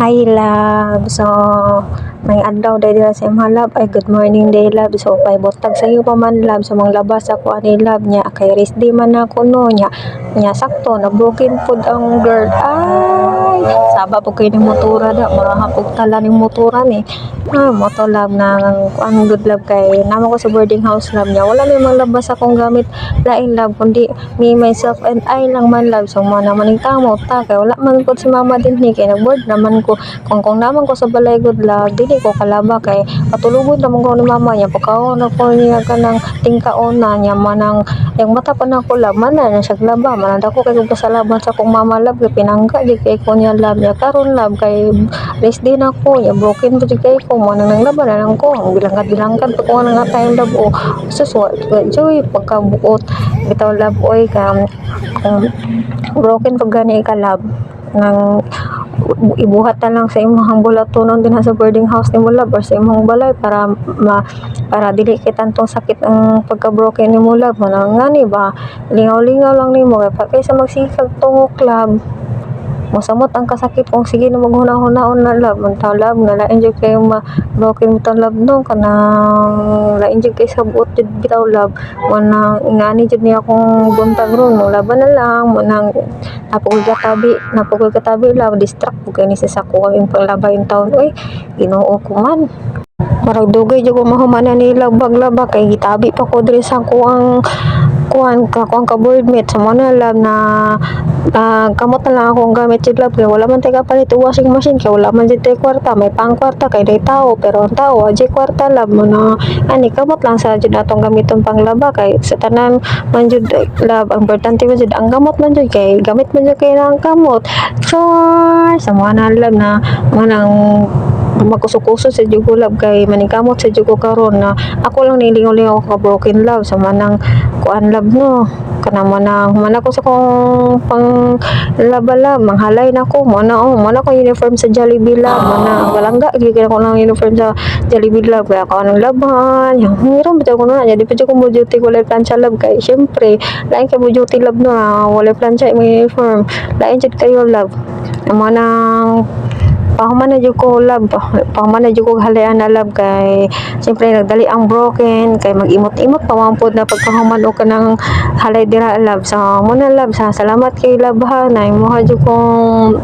Hi love. So may adlaw dahil sa imong love ay good morning day love. So pay butag sa iyo pa man love sa mga labas ako ani love niya kay rest day man ako no nya sakto na broken food ang girl. Ay saba po kayo ng motora da maraha pug tala ning motora ni. Mo to love na ang good love kay namo ko sa boarding house love niya. Wala may malabas akong gamit lain love kundi me myself and I lang man love. So mo naman ning tamo ta kay wala man pud si mama dinhi kay nag-board naman ko kung naman ko sa balay good love dili ko kalaba kay patulugod naman ko ni mama niya pagkaon ako niya kanang tingkaon na niya manang yung mata pa na ko love man na siya laba man ako kay pasalamat sa akong mama love kay pinangga gid kay ko niya love niya karon love kay rest din ako ya broken pud kay ko mo nang laban na lang ko bilangkad pa ko nang atay love o suswa joy pagkabuot bitaw love oy broken pag gani ka love nang ibuhat na lang sa imong bulatonon din sa boarding house ni mo love or sa imong balay para dili kay tantong sakit ang pagka broken ni mo love man ngani ba lingaw-lingaw lang nimo kay sa magsikag tungok love mosamot ang kasakit kung sige na maghuna-hunaon na love unta love nga lain jud kay broken bitaw love no kanang lain jud kay sa buot jud bitaw love manang ngani jud ni akong buntag ron mo laban na lang manang napugol katabi love distract pug kay ni sa sako ang panglabay in taon oy Ginoo ko man marag dugay jud ko mahumanan ni laba kay gitabi pa ko diri sa kuang kuan ka boardmate sa mo na love na kamot na lang akong gamit jud love kay wala man tay kapalit og washing machine kay wala man jud tay kwarta may pang kwarta kay day tao pero ang tao wa jud kwarta love mo na ani kamot lang sa jud atong gamiton panglaba kay sa tanan man jud love ang importante man jud ang gamot man jud kay gamit man jud kay ang kamot char sa mo na love na manang magkusog-kusog sa jud ko love kay maningkamot sa jud ko karon na ako lang nilingaw-lingaw ka broken love sa manang kuan love no kana man ako sa kong pang laba-lab manghalay na ko mo na ko uniform sa Jollibee love mana balangga gyud ko ng uniform sa Jollibee love kaya ako nang laban yang hiram bitaw ko na jadi pa ko mo duty ko plancha love kay syempre lain kay mo duty love no wala plancha mo uniform lain jud kayo love mo nang pahuman na jud ko love pahuman na jud ko halayan na love kay siyempre nagdali ang broken kay mag-imot-imot pamampod na pagpahuman o kanang halay dira love so mo na love sa salamat kay love ha na imuha jud kong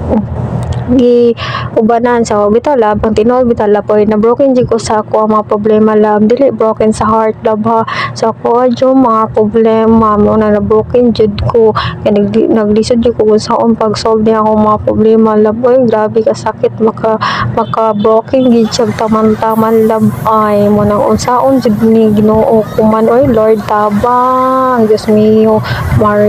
gi ubanan so bitaw love ang tinuod bitaw love oy na broken jud ko sa ako mga problema love dili broken sa heart love ha so ako jud mga problema mo na broken jud ko kay naglisod jud ko kung saon pag solve niya akong mga problema love oy grabe ka sakit maka broken gid siya taman love ay mo nang unsaon jud ni Ginoo ko man oy Lord tabang Dios mio Maria